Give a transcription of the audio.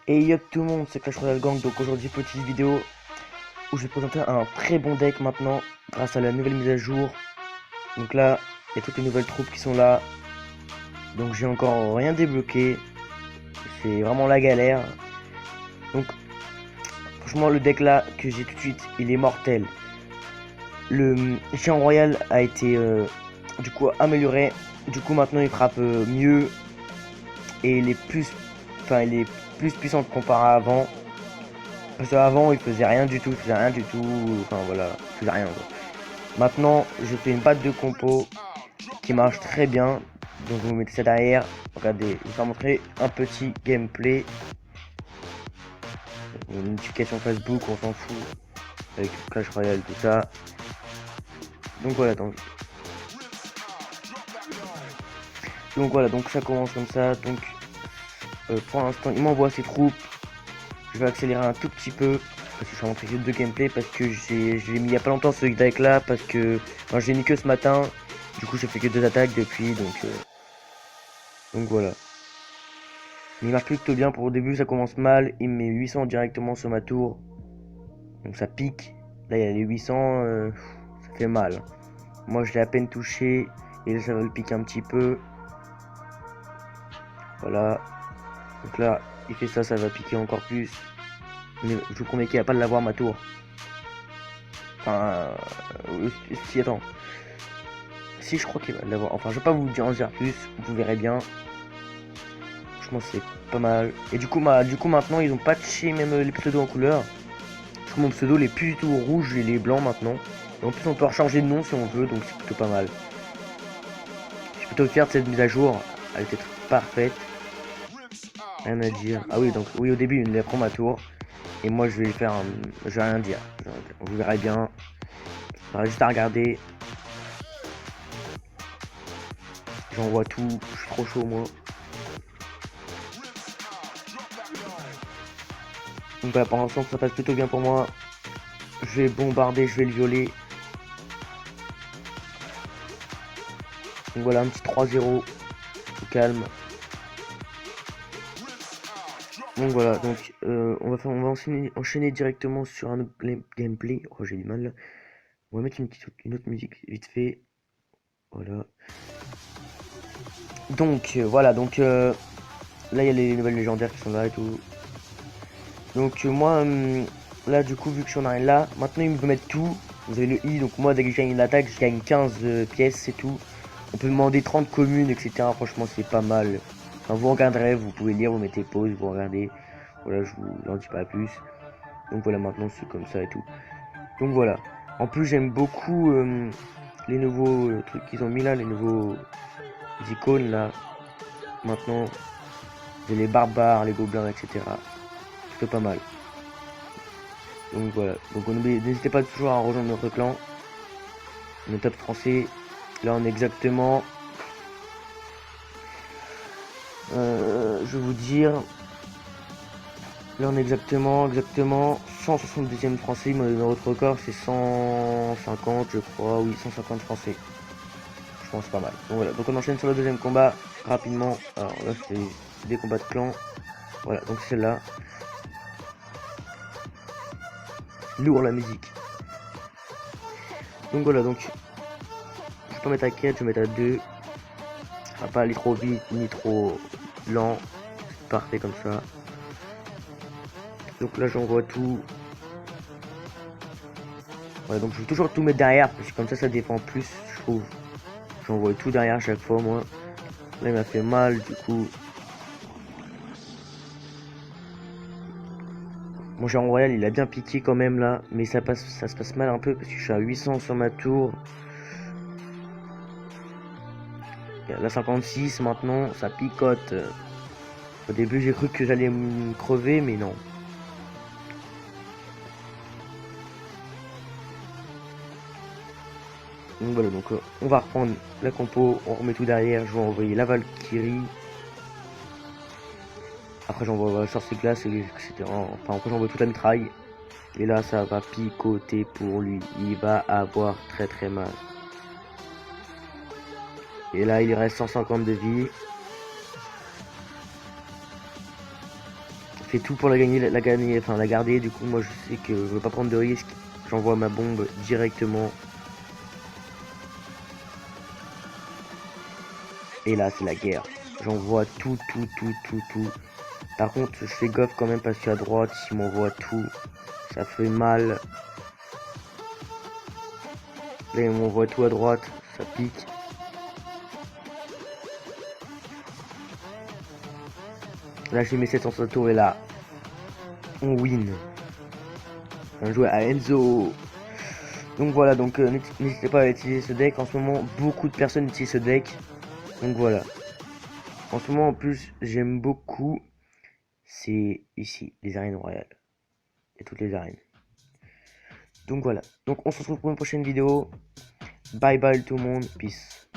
Et yo tout le monde, c'est Clash Royale Gang. Donc aujourd'hui, petite vidéo où je vais présenter un très bon deck maintenant grâce à la nouvelle mise à jour. Donc là, il y a toutes les nouvelles troupes qui sont là. Donc j'ai encore rien débloqué. C'est vraiment la galère. Donc franchement, le deck là que j'ai tout de suite, il est mortel. Le Géant Royal a été du coup amélioré. Du coup maintenant il frappe mieux et il est plus puissant comparé à avant. Parce qu'avant il faisait rien du tout, enfin voilà, il faisait rien quoi. Maintenant je fais une batte de compo qui marche très bien. Donc vous mettez ça derrière. Regardez, je vais vous montrer un petit gameplay. Une notification Facebook, on s'en fout. Avec Clash Royale, tout ça. Donc voilà, donc ça commence comme ça. Donc pour l'instant il m'envoie ses troupes. Je vais accélérer un tout petit peu parce que je vais montrer que deux gameplay parce que je l'ai mis il y a pas longtemps ce deck là parce que j'ai mis que ce matin. Du coup j'ai fait que deux attaques depuis donc voilà. Mais il marche plutôt bien pour le début, ça commence mal. Il me met 800 directement sur ma tour. Donc ça pique. Là il y a les 800, ça fait mal. Moi je l'ai à peine touché et là ça va le piquer un petit peu. Voilà. Donc là il fait ça, ça va piquer encore plus. Mais je vous promets qu'il va pas de l'avoir ma tour. Enfin, si attends. Si je crois qu'il va l'avoir. Enfin je vais pas vous en dire plus, vous verrez bien. Franchement c'est pas mal. Et du coup maintenant ils ont patché même les pseudos en couleur. Parce que mon pseudo il est plus du tout rouge, il est blanc maintenant. Et en plus on peut changer de nom si on veut, donc c'est plutôt pas mal. Je suis plutôt fier de cette mise à jour. Elle était parfaite. Rien à dire. Ah oui, donc oui au début il prend ma tour. Et moi je vais faire un... Je vais rien dire. Vous verrez bien. Il faudra juste à regarder. J'envoie tout. Je suis trop chaud moi. Donc voilà, pour l'instant ça passe plutôt bien pour moi. Je vais bombarder, je vais le violer. Donc voilà, un petit 3-0. Calme. Donc voilà, donc on va enchaîner directement sur un autre gameplay. Oh j'ai du mal là. On va mettre une autre musique vite fait. Voilà. Donc voilà, donc là il y a les nouvelles légendaires qui sont là et tout. Donc moi là du coup vu que je suis en arène là, maintenant ils me mettre tout. Vous avez le I, donc moi dès que je gagne une attaque, je gagne 15 pièces, c'est tout. On peut demander 30 communes, etc. Franchement c'est pas mal. Enfin vous regarderez, vous pouvez lire, vous mettez pause, vous regardez. Voilà, je vous en dis pas plus. Donc voilà, maintenant c'est comme ça et tout. Donc voilà. En plus j'aime beaucoup les nouveaux trucs qu'ils ont mis là, les nouveaux icônes là. Maintenant, j'ai les barbares, les gobelins, etc. C'est pas mal. Donc voilà. Donc n'hésitez pas toujours à rejoindre notre clan. On est top français. Là on est exactement. Je vais vous dire. Là on est exactement 170e français. Mais notre record c'est 150 je crois. Oui 150 français. Je pense pas mal. Donc voilà. Donc on enchaîne sur le deuxième combat rapidement. Alors là c'est des combats de clan. Voilà donc c'est celle-là. Lourd la musique. Donc voilà donc. Je vais pas mettre à 4, je vais mettre à 2. Ça va pas aller trop vite ni trop lent. C'est parfait comme ça. Donc là j'envoie tout. Voilà donc je vais toujours tout mettre derrière parce que comme ça défend plus je trouve. J'envoie tout derrière à chaque fois moi. Là il m'a fait mal du coup. Mon géant royal il a bien piqué quand même là. Mais ça se passe mal un peu parce que je suis à 800 sur ma tour. La 56 maintenant ça picote. Au début j'ai cru que j'allais me crever mais non. Donc voilà, donc on va reprendre la compo, on remet tout derrière, je vais envoyer la Valkyrie. Après j'envoie sorcier glace, etc. Enfin après j'envoie toute la mitraille. Et là ça va picoter pour lui, il va avoir très très mal. Et là il reste 150 de vie. fait tout pour la gagner, enfin la garder. Du coup, moi je sais que je veux pas prendre de risque. J'envoie ma bombe directement. Et là, c'est la guerre. J'envoie tout. Par contre, je fais gaffe quand même parce qu'à droite, il m'envoie tout. Ça fait mal. Là, il m'envoie tout à droite. Ça pique. Là, j'ai mes 700 tours et là, on win. On joue à Enzo. Donc voilà, donc n'hésitez pas à utiliser ce deck. En ce moment, beaucoup de personnes utilisent ce deck. Donc voilà. En ce moment, en plus, j'aime beaucoup. C'est ici, les arènes royales. Et toutes les arènes. Donc voilà. Donc on se retrouve pour une prochaine vidéo. Bye bye tout le monde. Peace.